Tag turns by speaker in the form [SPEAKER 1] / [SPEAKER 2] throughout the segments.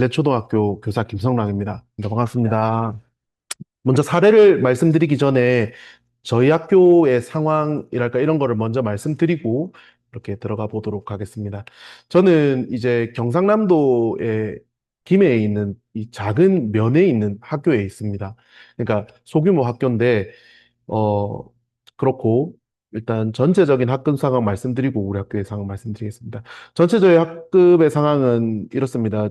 [SPEAKER 1] 진례초등학교 교사 김성랑입니다. 네, 반갑습니다. 먼저 사례를 말씀드리기 전에 저희 학교의 상황이랄까 이런 거를 먼저 말씀드리고 이렇게 들어가 보도록 하겠습니다. 저는 이제 경상남도의 김해에 있는 이 작은 면에 있는 학교에 있습니다. 그러니까 소규모 학교인데 어, 그렇고, 일단 전체적인 학급 상황 말씀드리고 우리 학교의 상황 말씀드리겠습니다. 전체적인 학급의 상황은 이렇습니다.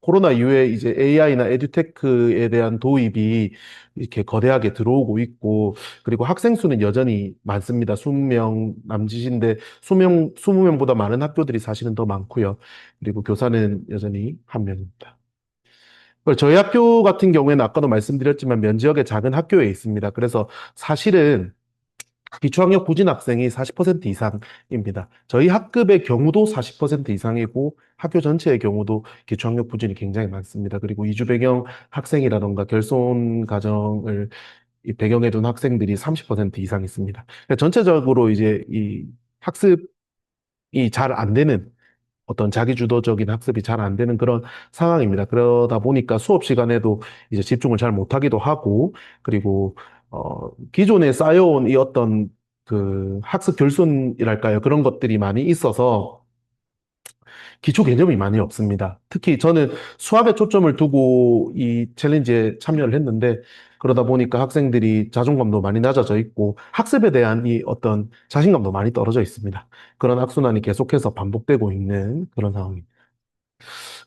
[SPEAKER 1] 코로나 이후에 이제 AI나 에듀테크에 대한 도입이 이렇게 거대하게 들어오고 있고, 그리고 학생 수는 여전히 많습니다. 20명 남짓인데, 수명 20명보다 많은 학교들이 사실은 더 많고요. 그리고 교사는 여전히 한 명입니다. 그리고 저희 학교 같은 경우에는 아까도 말씀드렸지만 면지역의 작은 학교에 있습니다. 그래서 사실은 기초학력 부진 학생이 40% 이상입니다. 저희 학급의 경우도 40% 이상이고 학교 전체의 경우도 기초학력 부진이 굉장히 많습니다. 그리고 이주 배경 학생이라던가 결손 가정을 이 배경에 둔 학생들이 30% 이상 있습니다. 그러니까 전체적으로 이제 이 학습이 잘 안 되는 어떤 자기주도적인 학습이 잘 안 되는 그런 상황입니다. 그러다 보니까 수업 시간에도 이제 집중을 잘 못하기도 하고, 그리고, 기존에 쌓여온 이 어떤 그 학습 결손이랄까요? 그런 것들이 많이 있어서 기초 개념이 많이 없습니다. 특히 저는 수학에 초점을 두고 이 챌린지에 참여를 했는데, 그러다 보니까 학생들이 자존감도 많이 낮아져 있고, 학습에 대한 이 어떤 자신감도 많이 떨어져 있습니다. 그런 악순환이 계속해서 반복되고 있는 그런 상황입니다.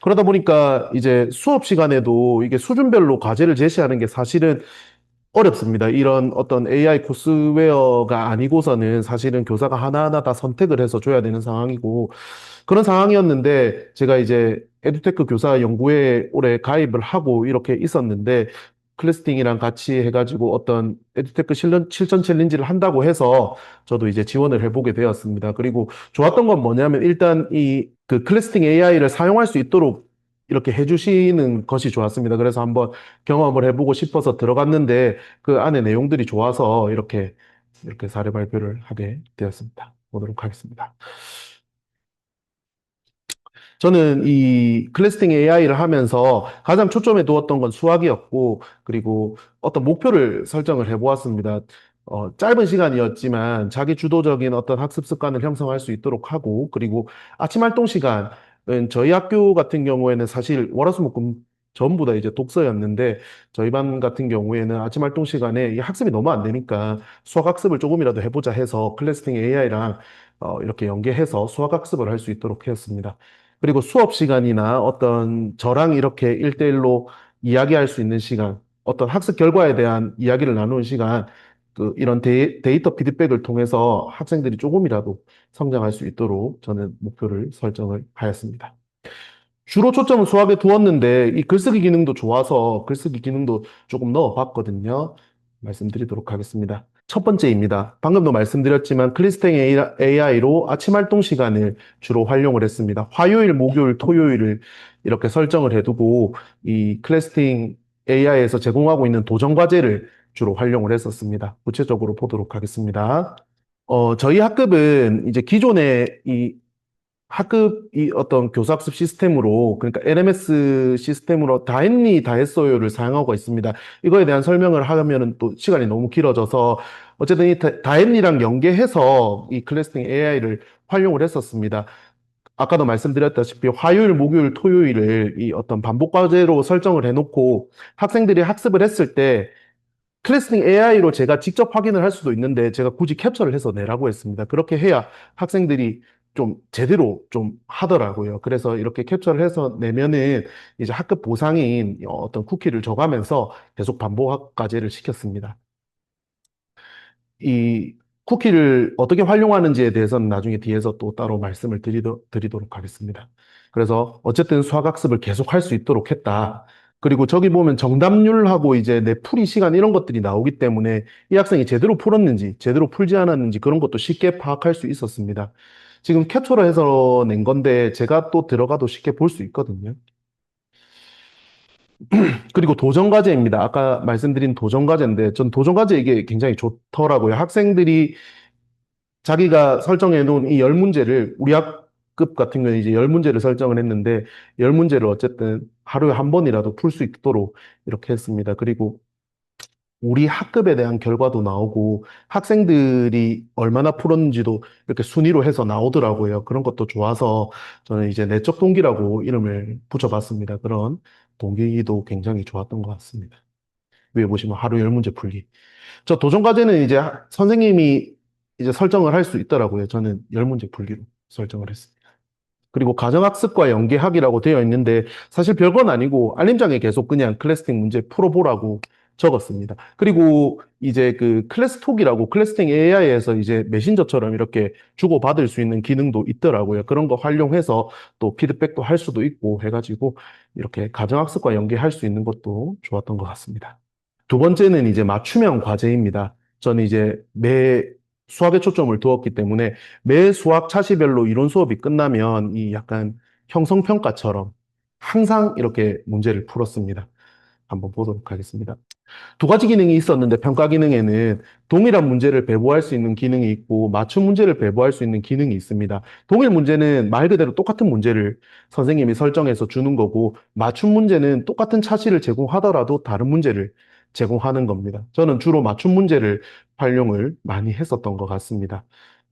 [SPEAKER 1] 그러다 보니까 이제 수업 시간에도 이게 수준별로 과제를 제시하는 게 사실은 어렵습니다. 이런 어떤 AI 코스웨어가 아니고서는 사실은 교사가 하나하나 다 선택을 해서 줘야 되는 상황이고 그런 상황이었는데 제가 이제 에듀테크 교사 연구회에 올해 가입을 하고 이렇게 있었는데 클래스팅이랑 같이 해가지고 어떤 에듀테크 실전 챌린지를 한다고 해서 저도 이제 지원을 해보게 되었습니다. 그리고 좋았던 건 뭐냐면 일단 이 그 클래스팅 AI를 사용할 수 있도록 이렇게 해주시는 것이 좋았습니다. 그래서 한번 경험을 해보고 싶어서 들어갔는데 그 안에 내용들이 좋아서 이렇게 사례 발표를 하게 되었습니다. 보도록 하겠습니다. 저는 이 클래스팅 AI를 하면서 가장 초점에 두었던 건 수학이었고, 그리고 어떤 목표를 설정을 해보았습니다. 짧은 시간이었지만 자기 주도적인 어떤 학습 습관을 형성할 수 있도록 하고, 그리고 아침 활동 시간은 저희 학교 같은 경우에는 사실 월화수목금 전부 다 이제 독서였는데, 저희 반 같은 경우에는 아침 활동 시간에 이 학습이 너무 안 되니까 수학 학습을 조금이라도 해보자 해서 클래스팅 AI랑 이렇게 연계해서 수학 학습을 할 수 있도록 했습니다. 그리고 수업 시간이나 어떤 저랑 이렇게 일대일로 이야기할 수 있는 시간, 어떤 학습 결과에 대한 이야기를 나누는 시간, 이런 데이터 피드백을 통해서 학생들이 조금이라도 성장할 수 있도록 저는 목표를 설정을 하였습니다. 주로 초점은 수학에 두었는데 이 글쓰기 기능도 좋아서 글쓰기 기능도 조금 넣어봤거든요. 말씀드리도록 하겠습니다. 첫 번째입니다. 방금도 말씀드렸지만 클리스팅 AI로 아침 활동 시간을 주로 활용을 했습니다. 화요일, 목요일, 토요일을 이렇게 설정을 해두고 이 클래스팅 AI에서 제공하고 있는 도전 과제를 주로 활용을 했었습니다. 구체적으로 보도록 하겠습니다. 저희 학급은 이제 기존에 이 학급 이 어떤 교사학습 시스템으로 그러니까 LMS 시스템으로 다 했니 다 했어요를 사용하고 있습니다. 이거에 대한 설명을 하면은 또 시간이 너무 길어져서 어쨌든 이 다 했니랑 연계해서 이 클래스팅 AI를 활용을 했었습니다. 아까도 말씀드렸다시피 화요일, 목요일, 토요일을 이 어떤 반복 과제로 설정을 해놓고 학생들이 학습을 했을 때 클래스팅 AI로 제가 직접 확인을 할 수도 있는데 제가 굳이 캡처를 해서 내라고 했습니다. 그렇게 해야 학생들이 좀 제대로 좀 하더라고요. 그래서 이렇게 캡처를 해서 내면은 이제 학급 보상인 어떤 쿠키를 줘가면서 계속 반복 과제를 시켰습니다. 이 쿠키를 어떻게 활용하는지에 대해서는 나중에 뒤에서 또 따로 말씀을 드리도록 하겠습니다. 그래서 어쨌든 수학학습을 계속 할 수 있도록 했다. 그리고 저기 보면 정답률하고 이제 내 풀이 시간 이런 것들이 나오기 때문에 이 학생이 제대로 풀었는지, 제대로 풀지 않았는지 그런 것도 쉽게 파악할 수 있었습니다. 지금 캡처를 해서 낸 건데 제가 또 들어가도 쉽게 볼 수 있거든요. 그리고 도전과제입니다. 아까 말씀드린 도전과제인데 전 도전과제 이게 굉장히 좋더라고요. 학생들이 자기가 설정해 놓은 이 열 문제를 우리 급 같은 경우는 이제 10문제를 설정을 했는데 10문제를 어쨌든 하루에 한 번이라도 풀 수 있도록 이렇게 했습니다. 그리고 우리 학급에 대한 결과도 나오고 학생들이 얼마나 풀었는지도 이렇게 순위로 해서 나오더라고요. 그런 것도 좋아서 저는 이제 내적 동기라고 이름을 붙여봤습니다. 그런 동기도 굉장히 좋았던 것 같습니다. 위에 보시면 하루 10문제 풀기. 저 도전 과제는 이제 선생님이 이제 설정을 할 수 있더라고요. 저는 10문제 풀기로 설정을 했습니다. 그리고 가정학습과 연계학이라고 되어 있는데 사실 별건 아니고 알림장에 계속 그냥 클래스팅 문제 풀어보라고 적었습니다. 그리고 이제 그 클래스톡이라고 클래스팅 AI에서 이제 메신저처럼 이렇게 주고받을 수 있는 기능도 있더라고요. 그런 거 활용해서 또 피드백도 할 수도 있고 해가지고 이렇게 가정학습과 연계할 수 있는 것도 좋았던 것 같습니다. 두 번째는 이제 맞춤형 과제입니다. 저는 이제 매 수학에 초점을 두었기 때문에 매 수학 차시별로 이론 수업이 끝나면 이 약간 형성평가처럼 항상 이렇게 문제를 풀었습니다. 한번 보도록 하겠습니다. 두 가지 기능이 있었는데 평가 기능에는 동일한 문제를 배부할 수 있는 기능이 있고 맞춤 문제를 배부할 수 있는 기능이 있습니다. 동일 문제는 말 그대로 똑같은 문제를 선생님이 설정해서 주는 거고 맞춤 문제는 똑같은 차시를 제공하더라도 다른 문제를 제공하는 겁니다. 저는 주로 맞춤 문제를 활용을 많이 했었던 것 같습니다.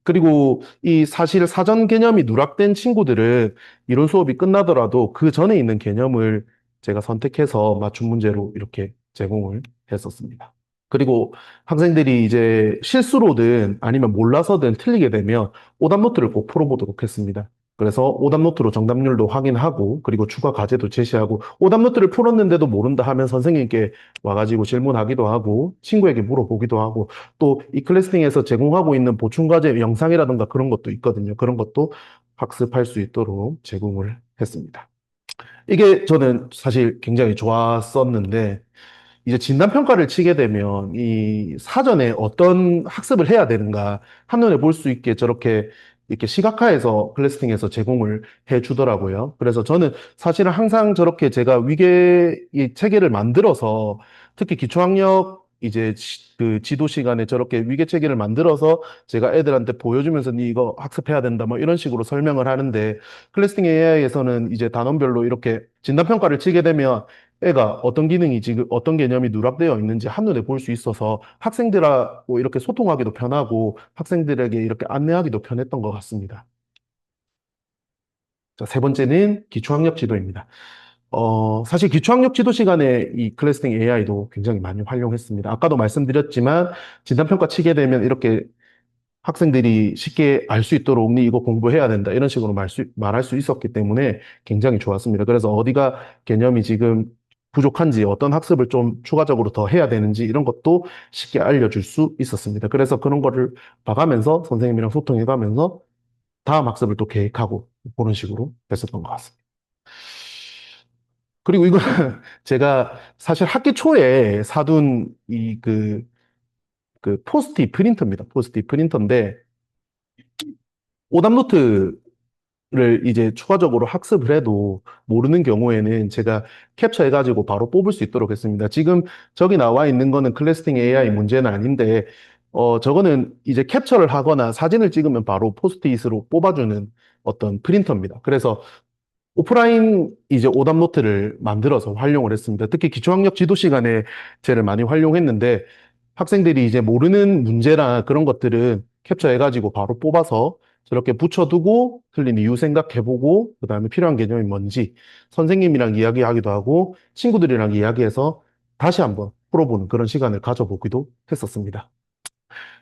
[SPEAKER 1] 그리고 이 사실 사전 개념이 누락된 친구들은 이론 수업이 끝나더라도 그 전에 있는 개념을 제가 선택해서 맞춤 문제로 이렇게 제공을 했었습니다. 그리고 학생들이 이제 실수로든 아니면 몰라서든 틀리게 되면 오답 노트를 꼭 풀어보도록 했습니다. 그래서 오답 노트로 정답률도 확인하고 그리고 추가 과제도 제시하고 오답 노트를 풀었는데도 모른다 하면 선생님께 와가지고 질문하기도 하고 친구에게 물어보기도 하고 또 이 클래스팅에서 제공하고 있는 보충 과제 영상이라든가 그런 것도 있거든요. 그런 것도 학습할 수 있도록 제공을 했습니다. 이게 저는 사실 굉장히 좋았었는데 이제 진단평가를 치게 되면 이 사전에 어떤 학습을 해야 되는가 한눈에 볼 수 있게 저렇게 이렇게 시각화해서 클래스팅해서 제공을 해 주더라고요. 그래서 저는 사실은 항상 저렇게 제가 위계 이 체계를 만들어서 특히 기초학력 이제 그 지도 시간에 저렇게 위계 체계를 만들어서 제가 애들한테 보여주면서 니 이거 학습해야 된다 뭐 이런 식으로 설명을 하는데 클래스팅 AI에서는 이제 단원별로 이렇게 진단평가를 치게 되면 애가 어떤 기능이 지금 어떤 개념이 누락되어 있는지 한눈에 볼 수 있어서 학생들하고 이렇게 소통하기도 편하고 학생들에게 이렇게 안내하기도 편했던 것 같습니다. 자, 세 번째는 기초학력 지도입니다. 사실 기초학력 지도 시간에 이 클래스팅 AI도 굉장히 많이 활용했습니다. 아까도 말씀드렸지만 진단평가 치게 되면 이렇게 학생들이 쉽게 알 수 있도록 니 이거 공부해야 된다 이런 식으로 말할 수 있었기 때문에 굉장히 좋았습니다. 그래서 어디가 개념이 지금 부족한지 어떤 학습을 좀 추가적으로 더 해야 되는지 이런 것도 쉽게 알려줄 수 있었습니다. 그래서 그런 거를 봐가면서 선생님이랑 소통해가면서 다음 학습을 또 계획하고 그런 식으로 했었던 것 같습니다. 그리고 이거 제가 사실 학기 초에 사둔 그 포스트잇 프린터입니다. 포스트잇 프린터인데 오답노트 를 이제 추가적으로 학습을 해도 모르는 경우에는 제가 캡처해가지고 바로 뽑을 수 있도록 했습니다. 지금 저기 나와 있는 거는 클래스팅 AI 문제는 아닌데, 저거는 이제 캡처를 하거나 사진을 찍으면 바로 포스트잇으로 뽑아주는 어떤 프린터입니다. 그래서 오프라인 이제 오답 노트를 만들어서 활용을 했습니다. 특히 기초학력 지도 시간에 쟤를 많이 활용했는데 학생들이 이제 모르는 문제나 그런 것들은 캡처해가지고 바로 뽑아서 저렇게 붙여두고 틀린 이유 생각해보고 그다음에 필요한 개념이 뭔지 선생님이랑 이야기하기도 하고 친구들이랑 이야기해서 다시 한번 풀어보는 그런 시간을 가져보기도 했었습니다.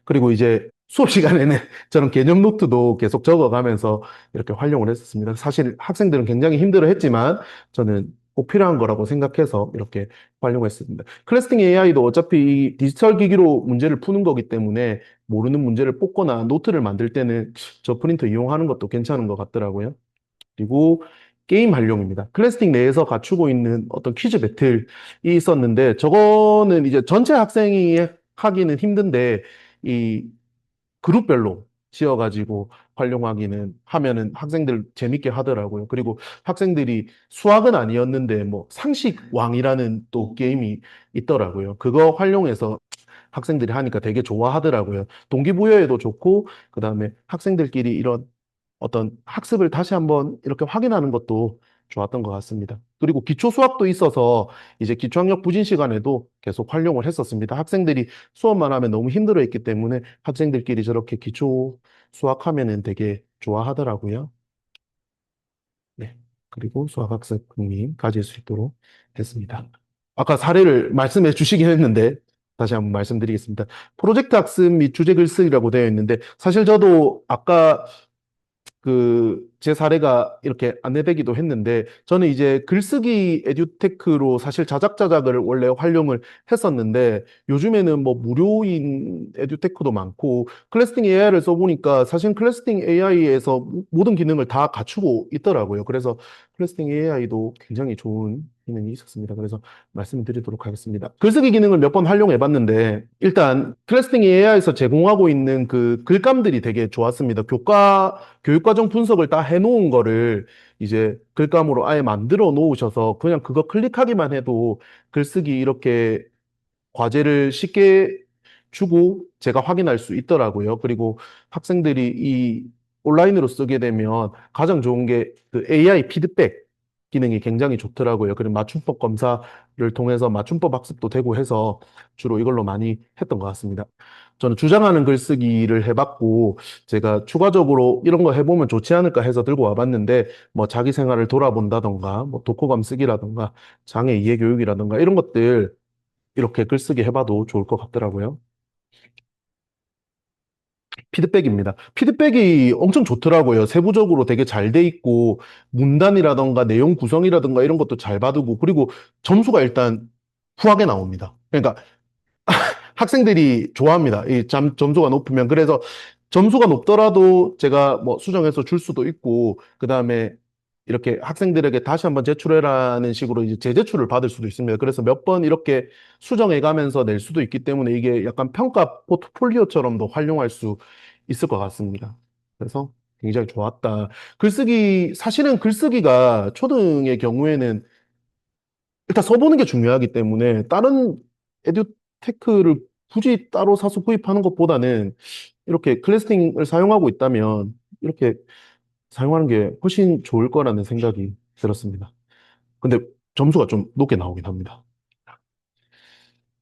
[SPEAKER 1] 그리고 이제 수업 시간에는 저는 개념 노트도 계속 적어가면서 이렇게 활용을 했었습니다. 사실 학생들은 굉장히 힘들어 했지만 저는 꼭 필요한 거라고 생각해서 이렇게 활용했습니다. 클래스팅 AI도 어차피 디지털 기기로 문제를 푸는 거기 때문에 모르는 문제를 뽑거나 노트를 만들 때는 저 프린터 이용하는 것도 괜찮은 것 같더라고요. 그리고 게임 활용입니다. 클래스팅 내에서 갖추고 있는 어떤 퀴즈 배틀이 있었는데 저거는 이제 전체 학생이 하기는 힘든데 이 그룹별로 지어가지고 활용하기는 하면은 학생들 재밌게 하더라고요. 그리고 학생들이 수학은 아니었는데 뭐 상식왕이라는 또 게임이 있더라고요. 그거 활용해서 학생들이 하니까 되게 좋아하더라고요. 동기부여에도 좋고 그다음에 학생들끼리 이런 어떤 학습을 다시 한번 이렇게 확인하는 것도 좋았던 것 같습니다. 그리고 기초 수학도 있어서 이제 기초학력 부진 시간에도 계속 활용을 했었습니다. 학생들이 수업만 하면 너무 힘들어했기 때문에 학생들끼리 저렇게 기초 수학하면은 되게 좋아하더라고요. 네. 그리고 수학학습 흥미 가질 수 있도록 했습니다. 아까 사례를 말씀해 주시긴 했는데 다시 한번 말씀드리겠습니다. 프로젝트 학습 및 주제 글쓰기라고 되어 있는데 사실 저도 아까 제 사례가 이렇게 안내되기도 했는데, 저는 이제 글쓰기 에듀테크로 사실 자작자작을 원래 활용을 했었는데, 요즘에는 뭐 무료인 에듀테크도 많고, 클래스팅 AI를 써보니까 사실 클래스팅 AI에서 모든 기능을 다 갖추고 있더라고요. 그래서 클래스팅 AI도 굉장히 좋은 기능이 있었습니다. 그래서 말씀드리도록 하겠습니다. 글쓰기 기능을 몇 번 활용해 봤는데, 일단 클래스팅 AI에서 제공하고 있는 그 글감들이 되게 좋았습니다. 교육과정 분석을 다 해놓은 거를 이제 글감으로 아예 만들어 놓으셔서 그냥 그거 클릭하기만 해도 글쓰기 이렇게 과제를 쉽게 주고 제가 확인할 수 있더라고요. 그리고 학생들이 이 온라인으로 쓰게 되면 가장 좋은 게 그 AI 피드백 기능이 굉장히 좋더라고요. 그리고 맞춤법 검사를 통해서 맞춤법 학습도 되고 해서 주로 이걸로 많이 했던 것 같습니다. 저는 주장하는 글쓰기를 해봤고 제가 추가적으로 이런 거 해보면 좋지 않을까 해서 들고 와봤는데 뭐 자기 생활을 돌아본다던가 뭐 독후감 쓰기라던가 장애 이해 교육이라던가 이런 것들 이렇게 글쓰기 해봐도 좋을 것 같더라고요. 피드백입니다. 피드백이 엄청 좋더라고요. 세부적으로 되게 잘 돼 있고, 문단이라던가 내용 구성이라던가 이런 것도 잘 받고, 그리고 점수가 일단 후하게 나옵니다. 그러니까 학생들이 좋아합니다. 점수가 높으면. 그래서 점수가 높더라도 제가 뭐 수정해서 줄 수도 있고, 그 다음에 이렇게 학생들에게 다시 한번 제출해라는 식으로 이제 재제출을 받을 수도 있습니다. 그래서 몇 번 이렇게 수정해 가면서 낼 수도 있기 때문에 이게 약간 평가 포트폴리오처럼도 활용할 수 있을 것 같습니다. 그래서 굉장히 좋았다. 사실은 글쓰기가 초등의 경우에는 일단 써보는 게 중요하기 때문에 다른 에듀테크를 굳이 따로 사서 구입하는 것보다는 이렇게 클래스팅을 사용하고 있다면 이렇게 사용하는 게 훨씬 좋을 거라는 생각이 들었습니다. 근데 점수가 좀 높게 나오긴 합니다.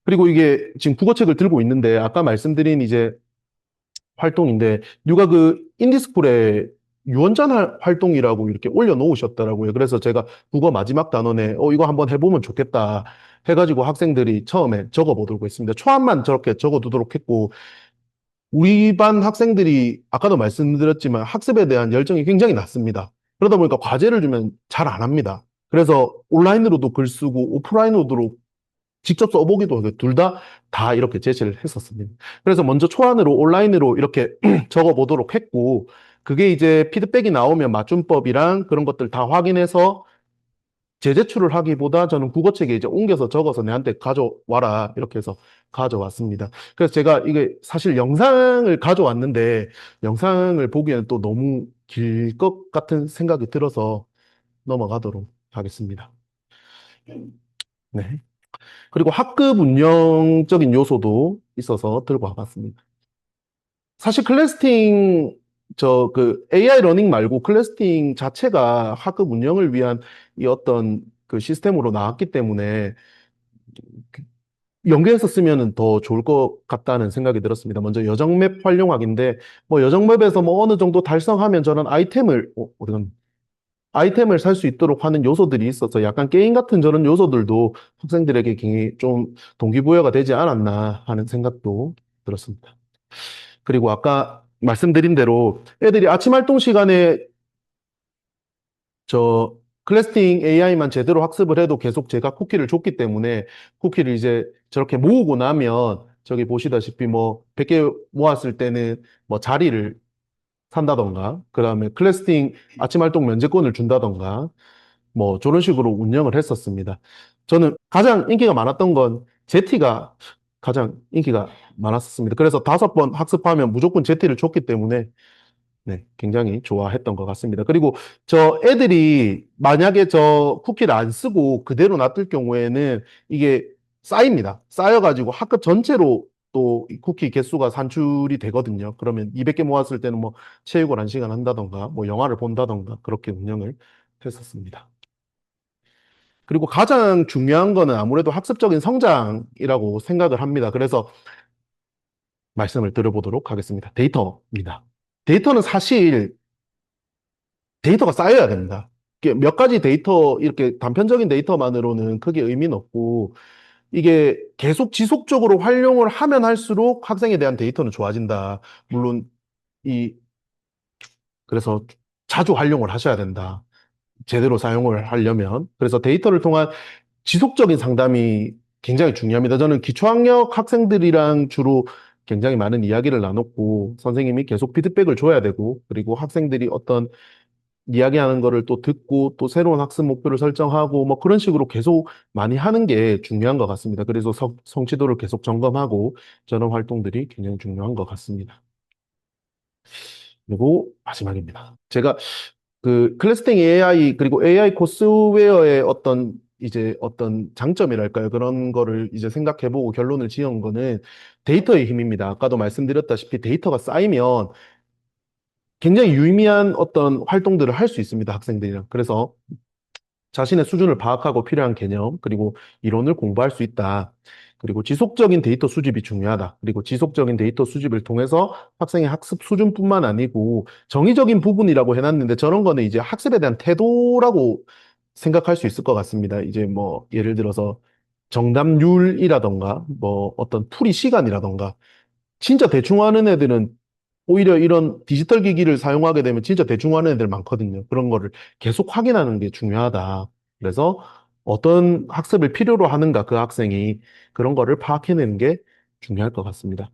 [SPEAKER 1] 그리고 이게 지금 국어책을 들고 있는데 아까 말씀드린 이제 활동인데 누가 그 인디스쿨에 유언전 활동이라고 이렇게 올려놓으셨더라고요. 그래서 제가 국어 마지막 단원에 이거 한번 해보면 좋겠다 해가지고 학생들이 처음에 적어보도록 했습니다. 초안만 저렇게 적어두도록 했고 우리 반 학생들이 아까도 말씀드렸지만 학습에 대한 열정이 굉장히 낮습니다. 그러다 보니까 과제를 주면 잘 안 합니다. 그래서 온라인으로도 글 쓰고 오프라인으로도 직접 써보기도 하고 둘 다 이렇게 제시를 했었습니다. 그래서 먼저 초안으로 온라인으로 이렇게 적어보도록 했고 그게 이제 피드백이 나오면 맞춤법이랑 그런 것들 다 확인해서 재제출을 하기보다 저는 국어책에 이제 옮겨서 적어서 내한테 가져와라 이렇게 해서 가져왔습니다. 그래서 제가 이게 사실 영상을 가져왔는데 영상을 보기에는 또 너무 길 것 같은 생각이 들어서 넘어가도록 하겠습니다. 네. 그리고 학급 운영적인 요소도 있어서 들고 와봤습니다. 사실 클래스팅 AI 러닝 말고 클래스팅 자체가 학급 운영을 위한 이 어떤 그 시스템으로 나왔기 때문에 연계해서 쓰면은 더 좋을 것 같다는 생각이 들었습니다. 먼저 여정맵 활용하기인데 뭐 여정맵에서 뭐 어느 정도 달성하면 저는 아이템을 살 수 있도록 하는 요소들이 있어서 약간 게임 같은 저런 요소들도 학생들에게 굉장히 좀 동기부여가 되지 않았나 하는 생각도 들었습니다. 그리고 아까 말씀드린 대로 애들이 아침 활동 시간에 저 클래스팅 AI만 제대로 학습을 해도 계속 제가 쿠키를 줬기 때문에 쿠키를 이제 저렇게 모으고 나면 저기 보시다시피 뭐 100개 모았을 때는 뭐 자리를 산다던가 그다음에 클래스팅 아침 활동 면제권을 준다던가 뭐 저런 식으로 운영을 했었습니다. 저는 가장 인기가 많았던 건 제티가 가장 인기가 많았었습니다. 그래서 5번 학습하면 무조건 제티를 줬기 때문에 네, 굉장히 좋아했던 것 같습니다. 그리고 저 애들이 만약에 저 쿠키를 안 쓰고 그대로 놔둘 경우에는 이게 쌓입니다. 쌓여가지고 학급 전체로 또 이 쿠키 개수가 산출이 되거든요. 그러면 200개 모았을 때는 뭐 체육을 1시간 한다던가 뭐 영화를 본다던가 그렇게 운영을 했었습니다. 그리고 가장 중요한 거는 아무래도 학습적인 성장이라고 생각을 합니다. 그래서 말씀을 드려보도록 하겠습니다. 데이터입니다. 데이터는 사실 데이터가 쌓여야 됩니다. 이게 몇 가지 데이터, 이렇게 단편적인 데이터만으로는 크게 의미는 없고, 이게 계속 지속적으로 활용을 하면 할수록 학생에 대한 데이터는 좋아진다. 물론, 이, 그래서 자주 활용을 하셔야 된다. 제대로 사용을 하려면. 그래서 데이터를 통한 지속적인 상담이 굉장히 중요합니다. 저는 기초학력 학생들이랑 주로 굉장히 많은 이야기를 나눴고, 선생님이 계속 피드백을 줘야 되고, 그리고 학생들이 어떤 이야기하는 거를 또 듣고 또 새로운 학습 목표를 설정하고 뭐 그런 식으로 계속 많이 하는 게 중요한 것 같습니다. 그래서 성취도를 계속 점검하고 저런 활동들이 굉장히 중요한 것 같습니다. 그리고 마지막입니다. 제가 그 클래스팅 AI 그리고 AI 코스웨어의 어떤 이제 어떤 장점이랄까요? 그런 거를 이제 생각해보고 결론을 지은 거는 데이터의 힘입니다. 아까도 말씀드렸다시피 데이터가 쌓이면 굉장히 유의미한 어떤 활동들을 할 수 있습니다. 학생들이랑. 그래서 자신의 수준을 파악하고 필요한 개념, 그리고 이론을 공부할 수 있다. 그리고 지속적인 데이터 수집이 중요하다. 그리고 지속적인 데이터 수집을 통해서 학생의 학습 수준뿐만 아니고 정의적인 부분이라고 해놨는데 저런 거는 이제 학습에 대한 태도라고 생각할 수 있을 것 같습니다. 이제 뭐 예를 들어서 정답률이라던가 뭐 어떤 풀이 시간이라던가 진짜 대충 하는 애들은 오히려 이런 디지털 기기를 사용하게 되면 진짜 대충 하는 애들 많거든요. 그런 거를 계속 확인하는 게 중요하다. 그래서 어떤 학습을 필요로 하는가, 그 학생이 그런 거를 파악해내는 게 중요할 것 같습니다.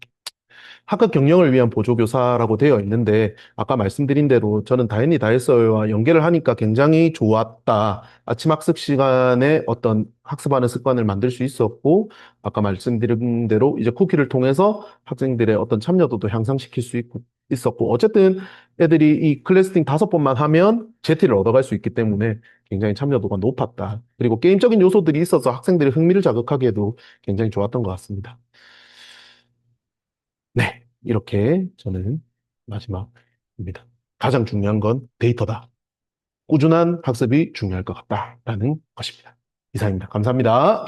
[SPEAKER 1] 학급 경영을 위한 보조교사라고 되어 있는데 아까 말씀드린 대로 저는 다행히 다했어요와 연계를 하니까 굉장히 좋았다. 아침 학습 시간에 어떤 학습하는 습관을 만들 수 있었고 아까 말씀드린 대로 이제 쿠키를 통해서 학생들의 어떤 참여도도 향상시킬 수 있었고 어쨌든 애들이 이 클래스팅 5번만 하면 제티를 얻어갈 수 있기 때문에 굉장히 참여도가 높았다. 그리고 게임적인 요소들이 있어서 학생들의 흥미를 자극하기에도 굉장히 좋았던 것 같습니다. 네, 이렇게 저는 마지막입니다. 가장 중요한 건 데이터다. 꾸준한 학습이 중요할 것 같다라는 것입니다. 이상입니다. 감사합니다.